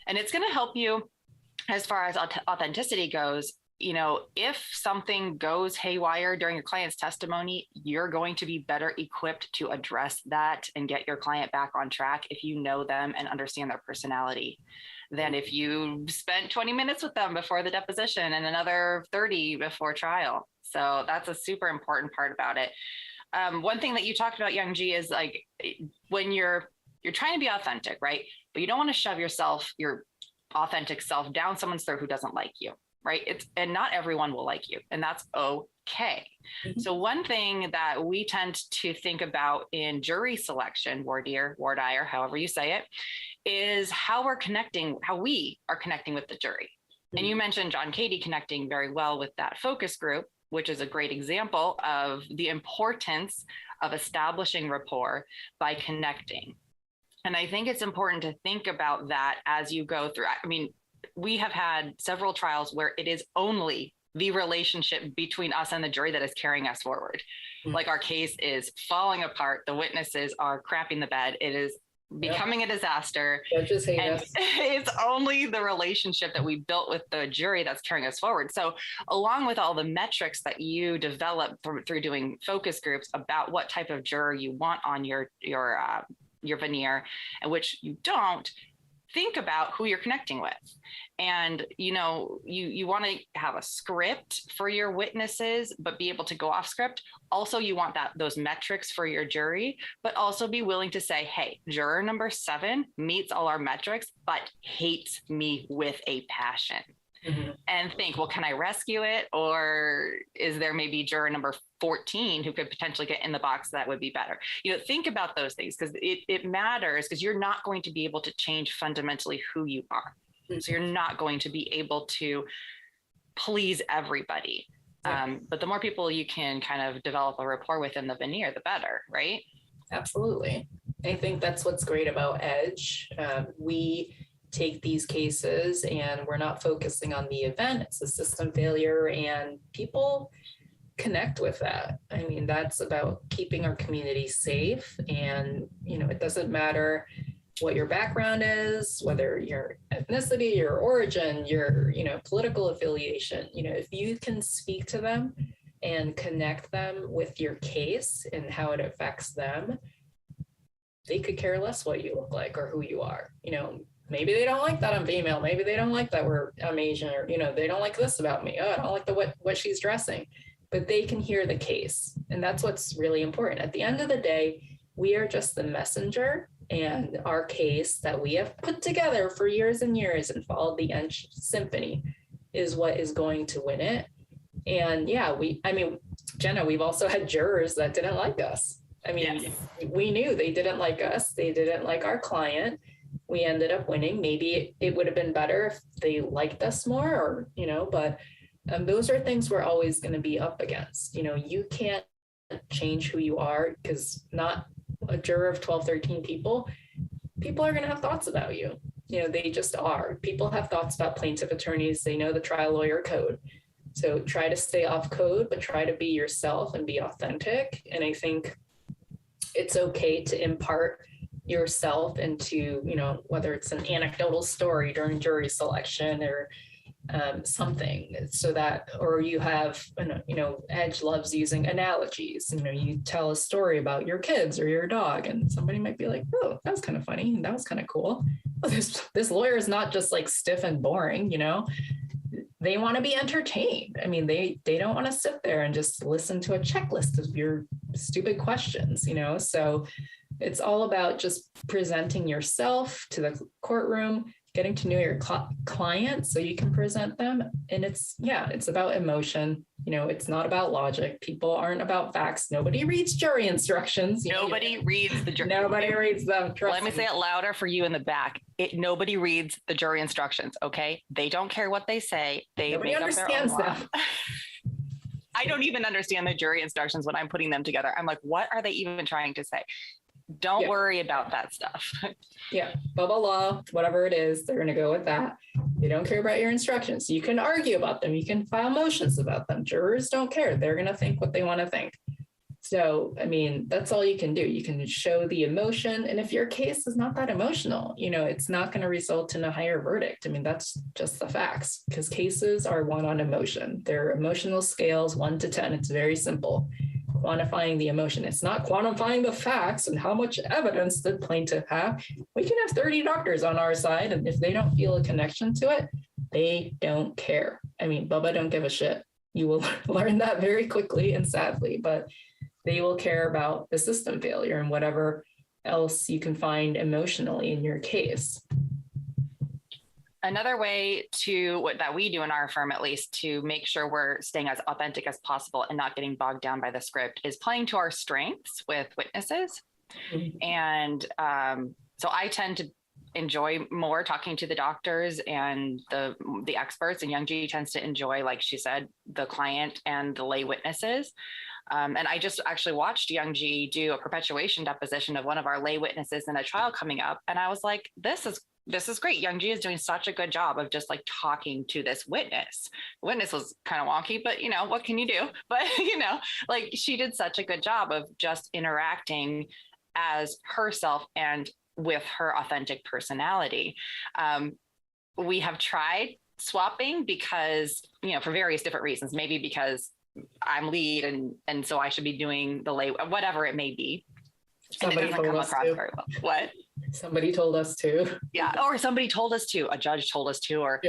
it's going to help you as far as authenticity goes. You know, if something goes haywire during your client's testimony, you're going to be better equipped to address that and get your client back on track if you know them and understand their personality than if you spent 20 minutes with them before the deposition and another 30 before trial. So that's a super important part about it. One thing that you talked about, Young G, is like when you're trying to be authentic, right? But you don't want to shove your authentic self down someone's throat who doesn't like you, right? And not everyone will like you, and that's okay. Mm-hmm. So one thing that we tend to think about in jury selection, voir dire, however you say it, is how we are connecting with the jury. Mm-hmm. And you mentioned John Katie connecting very well with that focus group, which is a great example of the importance of establishing rapport by connecting. And I think it's important to think about that as you go through. I mean, we have had several trials where it is only the relationship between us and the jury that is carrying us forward. Mm-hmm. Like our case is falling apart. The witnesses are crapping the bed. It is becoming a disaster. Judges hate us. It's only the relationship that we built with the jury that's carrying us forward. So along with all the metrics that you develop through doing focus groups about what type of juror you want on your veneer and which you don't, think about who you're connecting with. And, you know, you want to have a script for your witnesses, but be able to go off script. Also, you want those metrics for your jury, but also be willing to say, hey, juror number 7 meets all our metrics, but hates me with a passion. Mm-hmm. And think, well, can I rescue it? Or is there maybe juror number 14 who could potentially get in the box that would be better? You know, think about those things, because it matters, because you're not going to be able to change fundamentally who you are. Mm-hmm. So you're not going to be able to please everybody. Yeah. But the more people you can kind of develop a rapport with in the veneer, the better, right? Absolutely. I think that's what's great about Edge. We take these cases and we're not focusing on the event, it's a system failure, and people connect with that. I mean, that's about keeping our community safe. And, you know, it doesn't matter what your background is, whether your ethnicity, your origin, your, you know, political affiliation, you know, if you can speak to them and connect them with your case and how it affects them, they could care less what you look like or who you are. You know, maybe they don't like that I'm female. Maybe they don't like that I'm Asian, or, you know, they don't like this about me. Oh, I don't like what she's dressing, but they can hear the case. And that's what's really important. At the end of the day, we are just the messenger, and our case that we have put together for years and years and followed the Edge symphony is what is going to win it. And yeah, Jenna, we've also had jurors that didn't like us. I mean, yes. We knew they didn't like us. They didn't like our client. We ended up winning. Maybe it would have been better if they liked us more, or, you know, but those are things we're always going to be up against. You know, you can't change who you are, because not a juror of 12, 13 people are going to have thoughts about you. You know, they just are. People have thoughts about plaintiff attorneys. They know the trial lawyer code. So try to stay off code, but try to be yourself and be authentic. And I think it's okay to impart yourself into, you know, whether it's an anecdotal story during jury selection or something, so that, or you have, you know, Edge loves using analogies. You know, you tell a story about your kids or your dog, and somebody might be like, oh, that was kind of funny, and that was kind of cool. Well, this lawyer is not just like stiff and boring, you know. They want to be entertained. I mean, they don't want to sit there and just listen to a checklist of your stupid questions, you know. So it's all about just presenting yourself to the courtroom, getting to know your client so you can present them. And it's about emotion. It's not about logic. People aren't about facts. Nobody reads jury instructions. Nobody reads the jury. Nobody reads them. Let me say it louder for you in the back. Nobody reads the jury instructions. Okay. They don't care what they say. Nobody understands them. I don't even understand the jury instructions when I'm putting them together. I'm like, what are they even trying to say? Don't worry about that stuff. Yeah. Blah, blah, blah, whatever it is, they're going to go with that. They don't care about your instructions. You can argue about them. You can file motions about them. Jurors don't care. They're going to think what they want to think. So, that's all you can do. You can show the emotion. And if your case is not that emotional, it's not going to result in a higher verdict. That's just the facts, because cases are won on emotion. They're emotional scales, 1 to 10. It's very simple. Quantifying the emotion. It's not quantifying the facts and how much evidence the plaintiff have. We can have 30 doctors on our side, and if they don't feel a connection to it, they don't care. Bubba don't give a shit. You will learn that very quickly and sadly, but they will care about the system failure and whatever else you can find emotionally in your case. Another way that we do in our firm, at least, to make sure we're staying as authentic as possible and not getting bogged down by the script is playing to our strengths with witnesses. Mm-hmm. And so I tend to enjoy more talking to the doctors and the experts, and Young-Ji tends to enjoy, like she said, the client and the lay witnesses. And I just actually watched Young-Ji do a perpetuation deposition of one of our lay witnesses in a trial coming up. And I was like, this is great. Young-Ji is doing such a good job of just like talking to this witness. The witness was kind of wonky, but what can you do? But, like she did such a good job of just interacting as herself and with her authentic personality. We have tried swapping because, for various different reasons, maybe because I'm lead and so I should be doing the lay, whatever it may be. Somebody and it doesn't come across very well. What? Somebody told us to. Yeah. Or somebody told us to, a judge told us to, or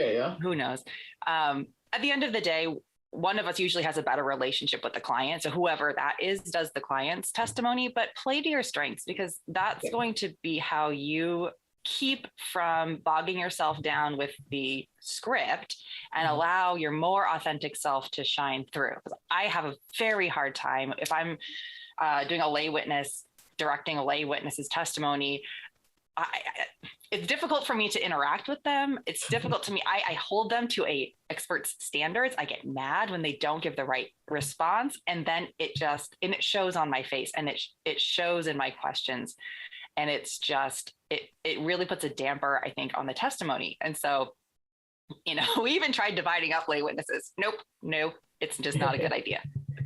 who knows. At the end of the day, one of us usually has a better relationship with the client. So whoever that is does the client's testimony, but play to your strengths, because that's going to be how you keep from bogging yourself down with the script and allow your more authentic self to shine through. I have a very hard time if I'm doing a lay witness, directing a lay witness's testimony. It's difficult for me to interact with them. It's difficult to me. I hold them to a expert's standards. I get mad when they don't give the right response. And then it shows on my face, and it shows in my questions. And it's just, it really puts a damper, I think, on the testimony. And so, we even tried dividing up lay witnesses. Nope, it's just not a good idea.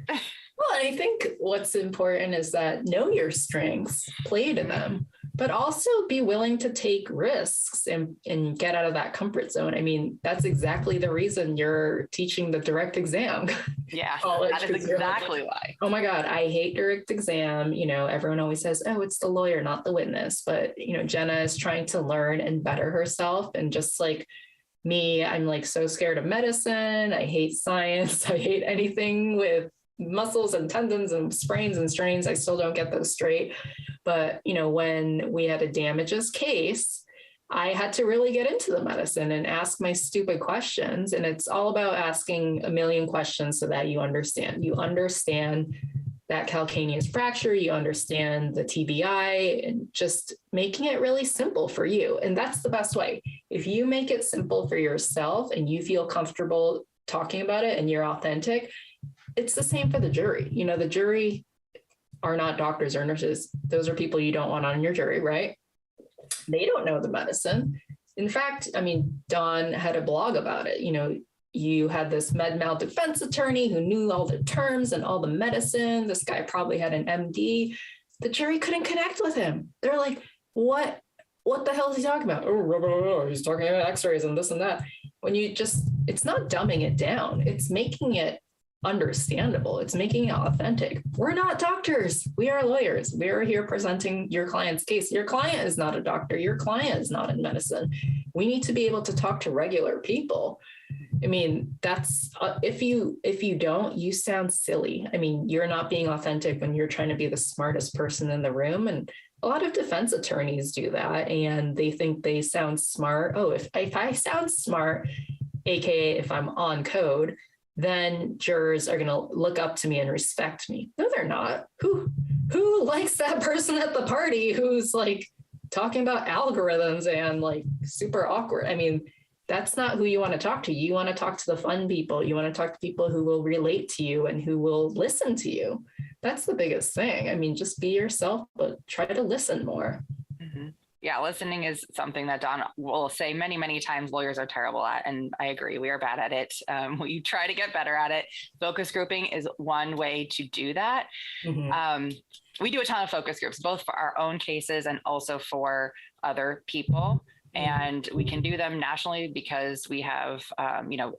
Well, I think what's important is that know your strengths, play to them, but also be willing to take risks and get out of that comfort zone. That's exactly the reason you're teaching the direct exam. Yeah, that is exactly why. Oh my God, I hate direct exam. Everyone always says, oh, it's the lawyer, not the witness. But, Jenna is trying to learn and better herself. And just like me, I'm like so scared of medicine. I hate science. I hate anything with muscles and tendons and sprains and strains. I still don't get those straight. But, when we had a damages case, I had to really get into the medicine and ask my stupid questions. And it's all about asking a million questions so that you understand. You understand that calcaneus fracture, you understand the TBI, and just making it really simple for you. And that's the best way. If you make it simple for yourself and you feel comfortable talking about it and you're authentic, it's the same for the jury. The jury are not doctors or nurses. Those are people you don't want on your jury, right? They don't know the medicine. In fact, Dawn had a blog about it. You had this med mal defense attorney who knew all the terms and all the medicine. This guy probably had an MD. The jury couldn't connect with him. They're like, what the hell is he talking about? Oh, he's talking about x-rays and this and that. When it's not dumbing it down. It's making it understandable. It's making it authentic. We're not doctors. We are lawyers. We are here presenting your client's case. Your client is not a doctor. Your client is not in medicine. We need to be able to talk to regular people. That's if you don't, you sound silly. You're not being authentic when you're trying to be the smartest person in the room. And a lot of defense attorneys do that, and they think they sound smart. Oh, if I sound smart, AKA if I'm on code, then jurors are going to look up to me and respect me. No, they're not. Who likes that person at the party who's like talking about algorithms and like super awkward? I mean, that's not who you want to talk to. You want to talk to the fun people. You want to talk to people who will relate to you and who will listen to you. That's the biggest thing. I mean, just be yourself, but try to listen more. Mm-hmm. Yeah, listening is something that Don will say many, many times lawyers are terrible at. And I agree, we are bad at it. We try to get better at it. Focus grouping is one way to do that. Mm-hmm. We do a ton of focus groups, both for our own cases and also for other people. And we can do them nationally because we have,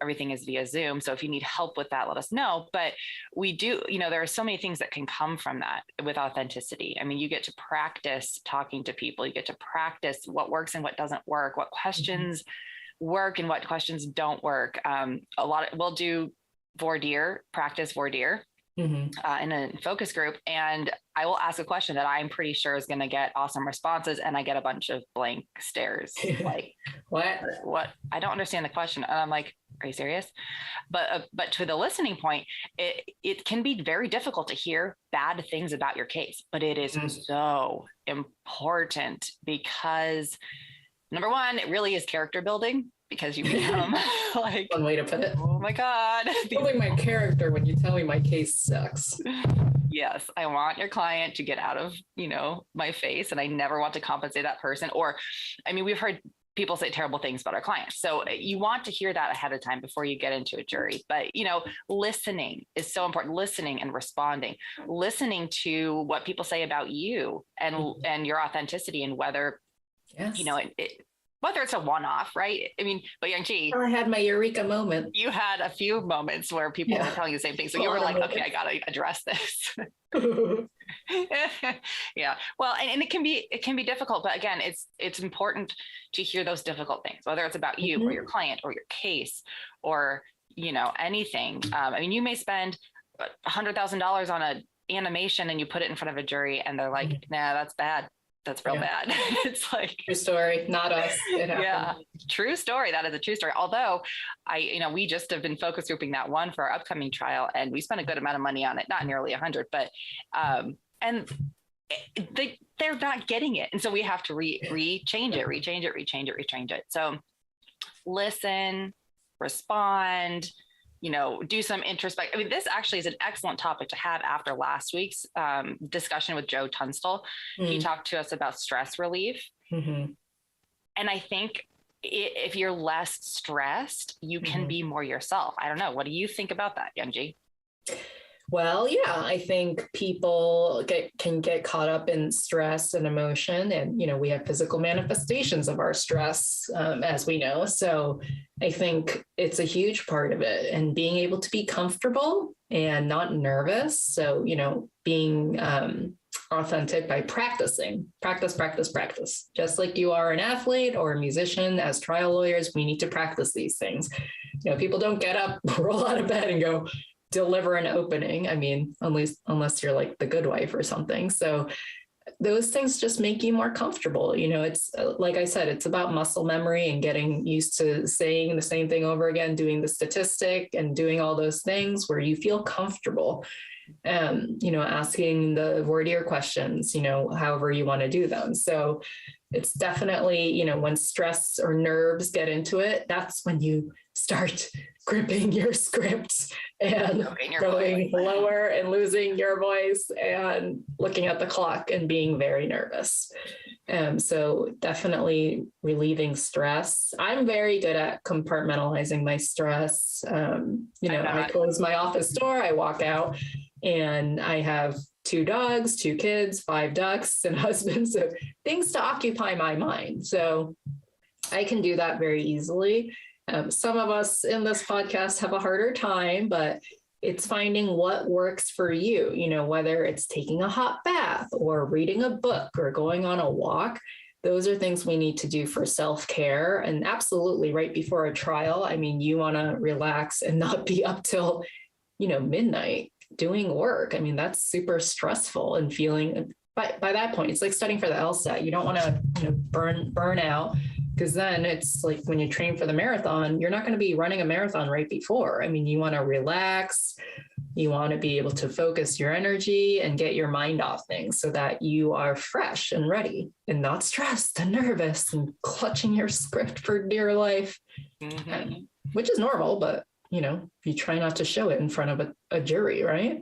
everything is via Zoom. So if you need help with that, let us know. But we do, there are so many things that can come from that with authenticity. I mean, you get to practice talking to people. You get to practice what works and what doesn't work, what questions work and what questions don't work. We'll do practice voir dire. In a focus group, and I will ask a question that I'm pretty sure is going to get awesome responses, and I get a bunch of blank stares like what I don't understand the question, and I'm like, are you serious? But to the listening point, it can be very difficult to hear bad things about your case, but it is so important because number one, it really is character building. Because you become like, one way to put it. Oh my God. Building my character when you tell me my case sucks. Yes. I want your client to get out of, my face, and I never want to compensate that person. Or, I mean, we've heard people say terrible things about our clients. So you want to hear that ahead of time before you get into a jury. But, listening is so important. Listening and responding, listening to what people say about you and your authenticity, and whether, whether it's a one-off, right? I mean, but Yang Chi, I had my eureka moment. You had a few moments where people were telling you the same thing. So you were like, okay, I got to address this. Yeah. Well, and it can be difficult, but again, it's important to hear those difficult things, whether it's about you or your client or your case or, anything. I mean, you may spend $100,000 on an animation and you put it in front of a jury and they're like, nah, that's bad. That's real bad. It's like true story, not us. Yeah, true story. That is a true story. Although we just have been focus grouping that one for our upcoming trial, and we spent a good amount of money on it, not nearly 100, but and they're not getting it, and so we have to rechange it. So listen, respond. Do some introspect. I mean, this actually is an excellent topic to have after last week's discussion with Joe Tunstall. He talked to us about stress relief. And I think if you're less stressed, you can be more yourself. I don't know. What do you think about that, Youngji? Well, yeah, I think people can get caught up in stress and emotion, and we have physical manifestations of our stress, as we know. So I think it's a huge part of it, and being able to be comfortable and not nervous. So being authentic by practice, just like you are an athlete or a musician. As trial lawyers, we need to practice these things. People don't get up, roll out of bed, and go deliver an opening. I mean, unless you're like the good wife or something. So those things just make you more comfortable. It's like I said, it's about muscle memory and getting used to saying the same thing over again, doing the statistic and doing all those things where you feel comfortable. Asking the voir dire questions, however you want to do them. So it's definitely, when stress or nerves get into it, that's when you start gripping your script and going lower and losing your voice and looking at the clock and being very nervous. So definitely relieving stress. I'm very good at compartmentalizing my stress. I close my office door, I walk out, and I have 2 dogs, 2 kids, 5 ducks, and a husband. So things to occupy my mind. So I can do that very easily. Some of us in this podcast have a harder time, but it's finding what works for you, whether it's taking a hot bath or reading a book or going on a walk. Those are things we need to do for self-care. And absolutely right before a trial, I mean, you want to relax and not be up till, midnight doing work. I mean, that's super stressful, and feeling by that point, it's like studying for the LSAT. You don't want to burn out, because then it's like when you train for the marathon, you're not going to be running a marathon right before. I mean, you want to relax. You want to be able to focus your energy and get your mind off things so that you are fresh and ready and not stressed and nervous and clutching your script for dear life, which is normal, but you try not to show it in front of a jury, right?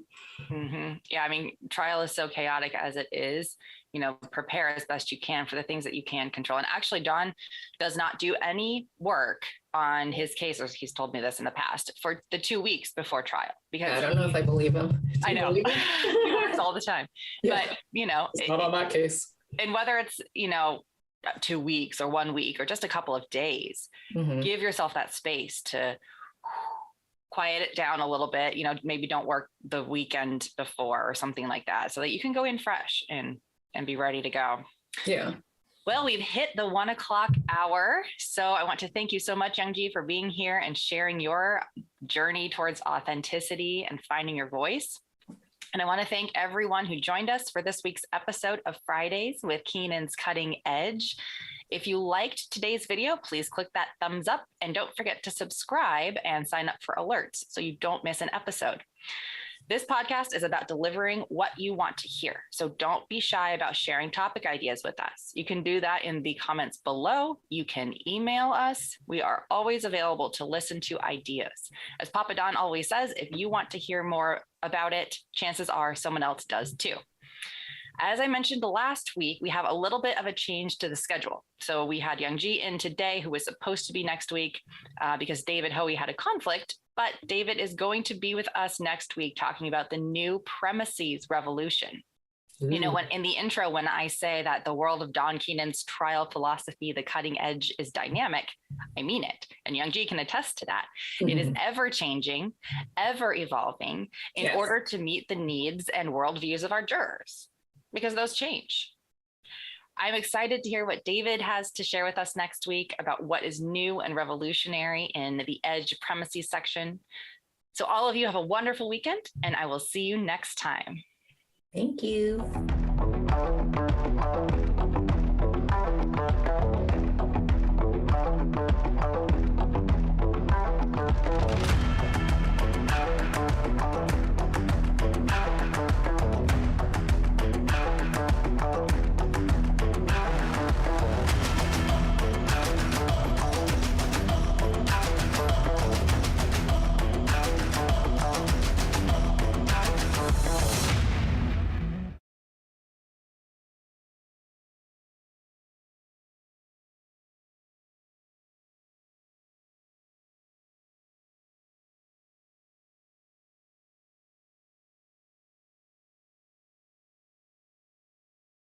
Yeah, I mean, trial is so chaotic as it is. Prepare as best you can for the things that you can control. And actually, Don does not do any work on his case, or he's told me this in the past, for the 2 weeks before trial. Because I don't know if I believe him. I know. He works all the time. Yeah. But, it's not on that case. And whether it's, 2 weeks or 1 week or just a couple of days, give yourself that space to quiet it down a little bit. Maybe don't work the weekend before or something like that, so that you can go in fresh and be ready to go. Yeah. Well, we've hit the 1 o'clock hour. So I want to thank you so much, Youngji, for being here and sharing your journey towards authenticity and finding your voice. And I want to thank everyone who joined us for this week's episode of Fridays with Keenan's Cutting Edge. If you liked today's video, please click that thumbs up and don't forget to subscribe and sign up for alerts so you don't miss an episode. This podcast is about delivering what you want to hear, so don't be shy about sharing topic ideas with us. You can do that in the comments below. You can email us. We are always available to listen to ideas. As Papa Don always says, if you want to hear more about it, chances are someone else does too. As I mentioned last week, we have a little bit of a change to the schedule. So we had Youngji in today, who was supposed to be next week because David Hoey had a conflict, but David is going to be with us next week talking about the new premises revolution. When in the intro, when I say that the world of Don Keenan's trial philosophy, the cutting edge, is dynamic, I mean it. And Youngji can attest to that. It is ever changing, ever evolving in order to meet the needs and worldviews of our jurors, because those change. I'm excited to hear what David has to share with us next week about what is new and revolutionary in the Edge Premises section. So all of you have a wonderful weekend, and I will see you next time. Thank you.